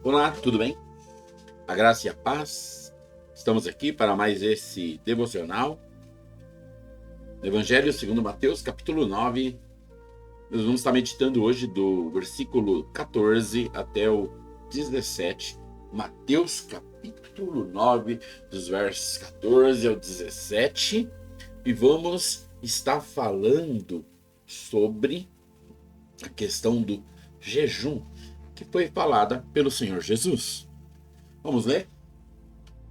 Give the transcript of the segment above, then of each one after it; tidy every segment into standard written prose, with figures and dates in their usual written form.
Olá, tudo bem? A graça e a paz. Estamos aqui para mais esse devocional do Evangelho segundo Mateus, capítulo 9. Nós vamos estar meditando hoje do versículo 14 até o 17. Mateus, capítulo 9, dos versos 14 ao 17. E vamos estar falando sobre a questão do jejum, que foi falada pelo Senhor Jesus. Vamos ler?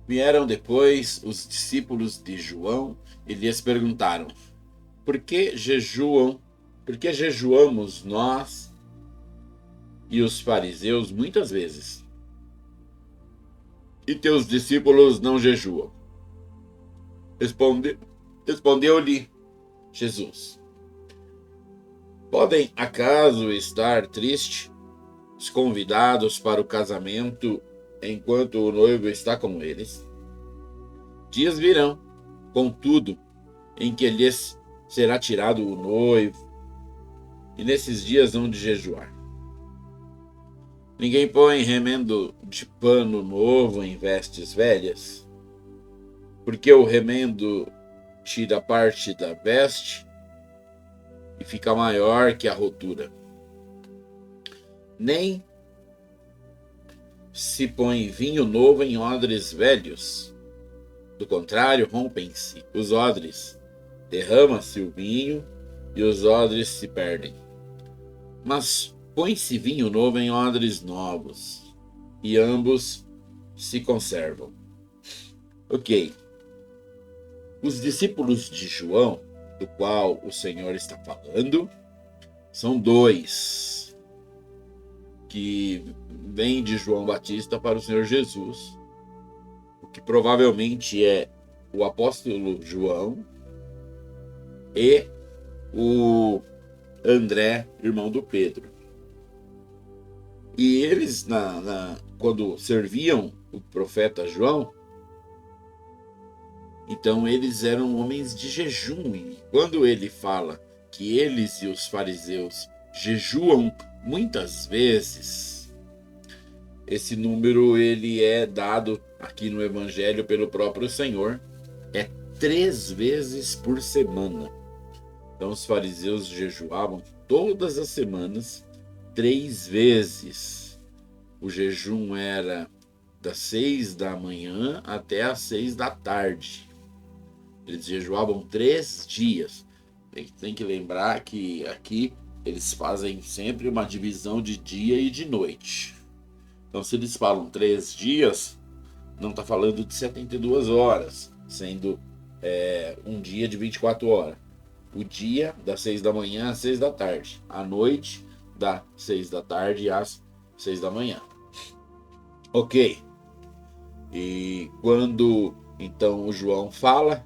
Vieram depois os discípulos de João e lhes perguntaram: Por que jejuam? Por que jejuamos nós e os fariseus muitas vezes, e teus discípulos não jejuam? Respondeu-lhe Jesus: Podem acaso estar tristes os convidados para o casamento enquanto o noivo está com eles? Dias virão, contudo, em que lhes será tirado o noivo, e nesses dias hão de jejuar. Ninguém põe remendo de pano novo em vestes velhas, porque o remendo tira parte da veste e fica maior que a rotura. Nem se põe vinho novo em odres velhos. Do contrário, rompem-se os odres, derrama-se o vinho e os odres se perdem. Mas põe-se vinho novo em odres novos, e ambos se conservam. Ok. Os discípulos de João, do qual o Senhor está falando, são dois que vêm de João Batista para o Senhor Jesus, o que provavelmente é o apóstolo João e o André, irmão do Pedro. E eles, quando serviam o profeta João, então eles eram homens de jejum. E quando ele fala que eles e os fariseus jejuam muitas vezes, esse número ele é dado aqui no Evangelho pelo próprio Senhor. É 3 vezes por semana. Então os fariseus jejuavam todas as semanas 3 vezes. O jejum era das 6 da manhã até as 6 da tarde. Eles jejuavam 3 dias. Tem que lembrar que aqui eles fazem sempre uma divisão de dia e de noite. Então, se eles falam 3 dias, não está falando de 72 horas, sendo um dia de 24 horas. O dia das 6 da manhã às 6 da tarde. A noite das 6 da tarde às 6 da manhã. Ok. E quando então o João fala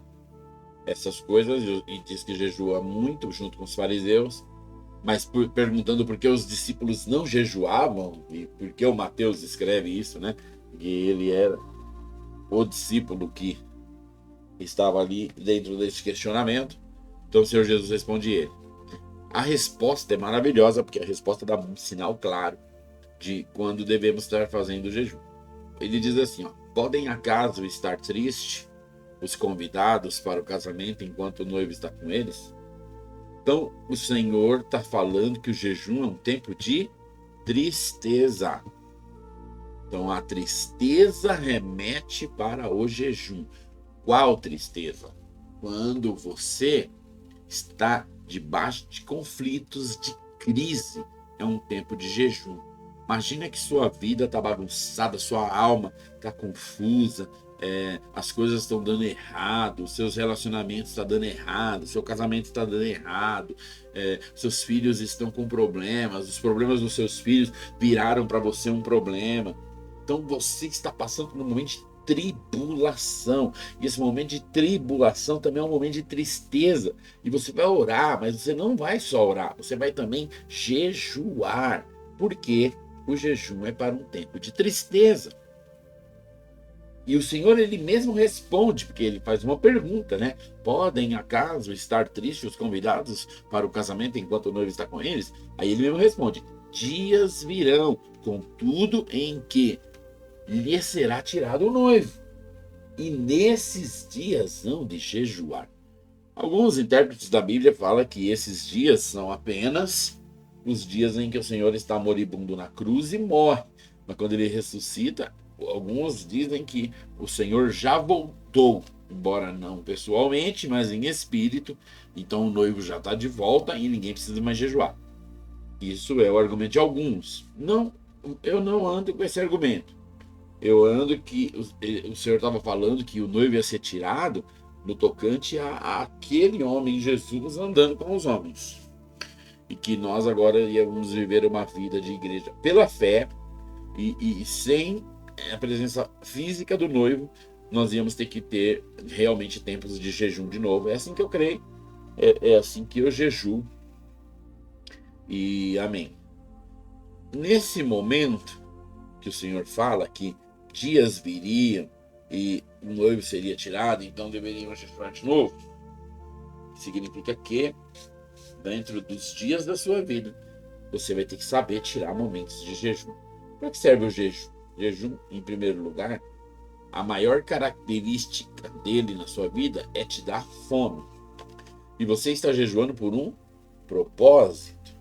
essas coisas e diz que jejua muito junto com os fariseus, mas perguntando por que os discípulos não jejuavam e por que o Mateus escreve isso, né? Que ele era o discípulo que estava ali dentro desse questionamento. Então o Senhor Jesus responde ele. A resposta é maravilhosa, porque a resposta dá um sinal claro de quando devemos estar fazendo o jejum. Ele diz assim, podem acaso estar tristes os convidados para o casamento enquanto o noivo está com eles? Então o Senhor está falando que o jejum é um tempo de tristeza. Então a tristeza remete para o jejum. Qual tristeza? Quando você está debaixo de conflitos, de crise, é um tempo de jejum. Imagina que sua vida está bagunçada, sua alma está confusa, as coisas estão dando errado, seus relacionamentos estão dando errado, seu casamento está dando errado, seus filhos estão com problemas, os problemas dos seus filhos viraram para você um problema. Então você está passando por um momento de tribulação. E esse momento de tribulação também é um momento de tristeza. E você vai orar, mas você não vai só orar, você vai também jejuar. Porque o jejum é para um tempo de tristeza. E o Senhor, ele mesmo responde, porque ele faz uma pergunta, né? Podem acaso estar tristes os convidados para o casamento enquanto o noivo está com eles? Aí ele mesmo responde, dias virão, contudo em que lhe será tirado o noivo, e nesses dias hão de jejuar. Alguns intérpretes da Bíblia falam que esses dias são apenas os dias em que o Senhor está moribundo na cruz e morre. Mas quando ele ressuscita, alguns dizem que o Senhor já voltou, embora não pessoalmente, mas em espírito. Então o noivo já está de volta e ninguém precisa mais jejuar. Isso é o argumento de alguns. Não, eu não ando com esse argumento. Eu ando que o Senhor estava falando que o noivo ia ser tirado no tocante a aquele homem Jesus andando com os homens. E que nós agora íamos viver uma vida de igreja pela fé e sem a presença física do noivo, nós íamos ter que ter realmente tempos de jejum de novo. É assim que eu creio, é assim que eu jejuo. E amém. Nesse momento que o Senhor fala que dias viriam e o noivo seria tirado, então deveriam jejuar de novo, significa que dentro dos dias da sua vida você vai ter que saber tirar momentos de jejum. Para que serve o jejum? Jejum, em primeiro lugar, a maior característica dele na sua vida é te dar fome. E você está jejuando por um propósito,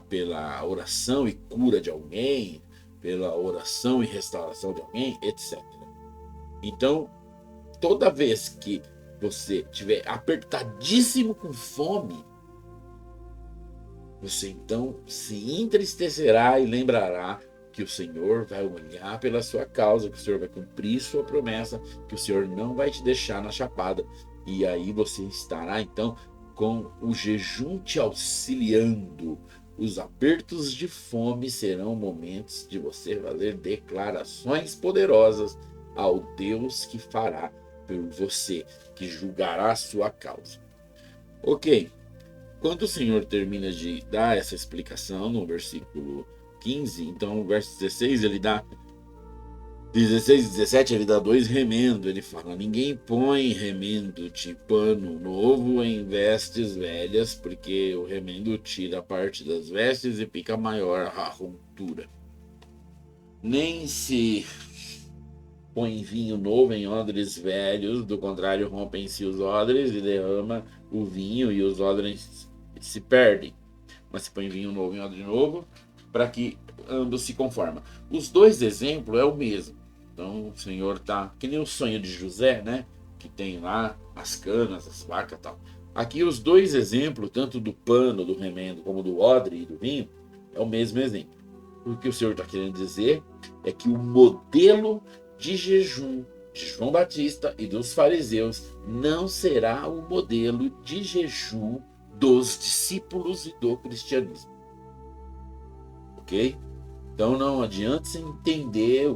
pela oração e cura de alguém, pela oração e restauração de alguém, etc. Então, toda vez que você estiver apertadíssimo com fome, você então se entristecerá e lembrará que o Senhor vai olhar pela sua causa, que o Senhor vai cumprir sua promessa, que o Senhor não vai te deixar na chapada. E aí você estará então com o jejum te auxiliando. Os apertos de fome serão momentos de você fazer declarações poderosas ao Deus que fará por você, que julgará a sua causa. Ok, quando o Senhor termina de dar essa explicação no versículo 15, então no verso 16 ele dá 16 e 17 ele dá 2 remendos. Ele fala: ninguém põe remendo de pano novo em vestes velhas, porque o remendo tira parte das vestes e fica maior a ruptura. Nem se põe vinho novo em odres velhos, do contrário rompem-se os odres e derrama o vinho e os odres se perdem. Mas se põe vinho novo em odre novo, para que ambos se conformem. Os dois exemplos é o mesmo. Então o Senhor tá que nem o sonho de José, né? Que tem lá as canas, as vacas e tal. Aqui os dois exemplos, tanto do pano, do remendo, como do odre e do vinho, é o mesmo exemplo. O que o Senhor está querendo dizer é que o modelo de jejum de João Batista e dos fariseus não será o modelo de jejum dos discípulos e do cristianismo. Ok? Então não adianta você entender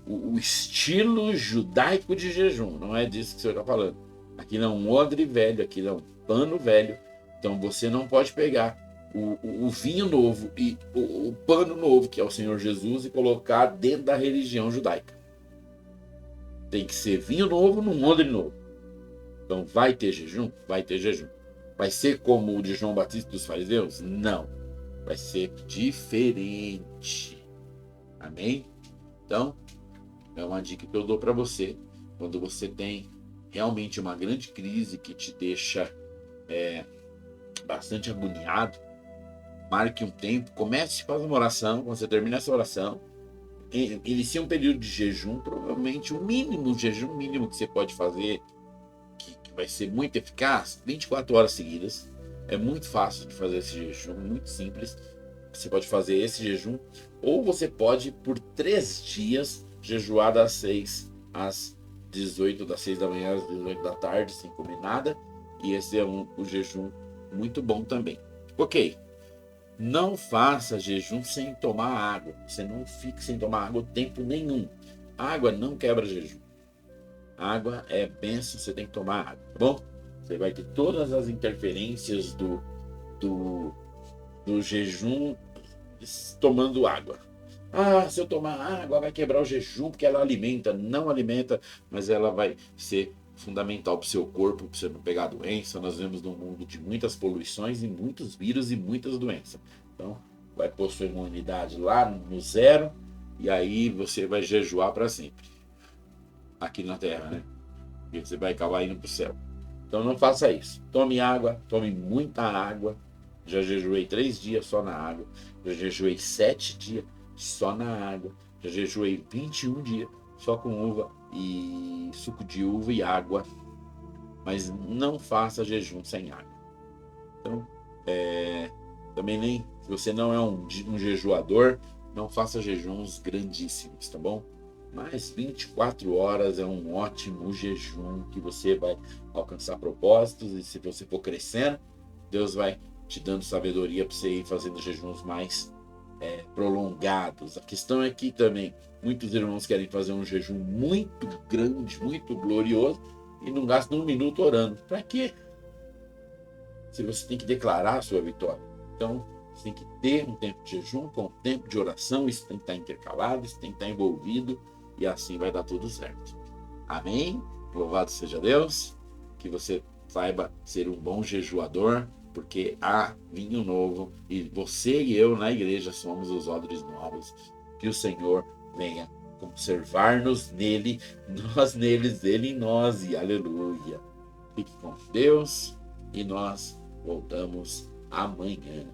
o estilo judaico de jejum. Não é disso que o Senhor está falando. Aqui não é um odre velho, aqui não é um pano velho. Então você não pode pegar o vinho novo e o pano novo, que é o Senhor Jesus, e colocar dentro da religião judaica. Tem que ser vinho novo num odre novo. Então vai ter jejum? Vai ter jejum. Vai ser como o de João Batista dos fariseus? Não. Vai ser diferente. Amém? Então, é uma dica que eu dou para você. Quando você tem realmente uma grande crise que te deixa bastante agoniado, marque um tempo, comece a fazer uma oração. Quando você termina essa oração, inicie um período de jejum, provavelmente o mínimo, jejum mínimo que você pode fazer, que vai ser muito eficaz, 24 horas seguidas. É muito fácil de fazer esse jejum, muito simples. Você pode fazer esse jejum, ou você pode, por 3 dias, jejuar das 6 às 18, das 6 da manhã às 18 da tarde, sem comer nada. E esse é um jejum muito bom também. Ok, não faça jejum sem tomar água. Você não fique sem tomar água tempo nenhum. Água não quebra jejum. Água é bênção, você tem que tomar água, tá bom? Você vai ter todas as interferências do jejum tomando água. Ah, se eu tomar água vai quebrar o jejum porque ela alimenta. Não alimenta, mas ela vai ser fundamental para o seu corpo, para você não pegar doença. Nós vivemos num mundo de muitas poluições e muitos vírus e muitas doenças. Então, vai pôr sua imunidade lá no zero, e aí você vai jejuar para sempre. Aqui na Terra, né? E você vai acabar indo para o céu. Então não faça isso. Tome água, tome muita água. Já jejuei 3 dias só na água. Já jejuei 7 dias só na água. Já jejuei 21 dias só com uva e suco de uva e água. Mas não faça jejum sem água. Então, também nem, se você não é um jejuador, não faça jejuns grandíssimos, tá bom? Mas 24 horas é um ótimo jejum que você vai alcançar propósitos, e se você for crescendo, Deus vai te dando sabedoria para você ir fazendo jejuns mais prolongados. A questão é que também muitos irmãos querem fazer um jejum muito grande, muito glorioso, e não gastam um minuto orando. Para quê? Se você tem que declarar a sua vitória. Então, você tem que ter um tempo de jejum com um tempo de oração, isso tem que estar intercalado, isso tem que estar envolvido, e assim vai dar tudo certo. Amém? Louvado seja Deus, que você saiba ser um bom jejuador, porque há vinho novo, e você e eu na igreja somos os odres novos. Que o Senhor venha conservar-nos nele, nós neles, ele em nós, e aleluia. Fique com Deus, e nós voltamos amanhã.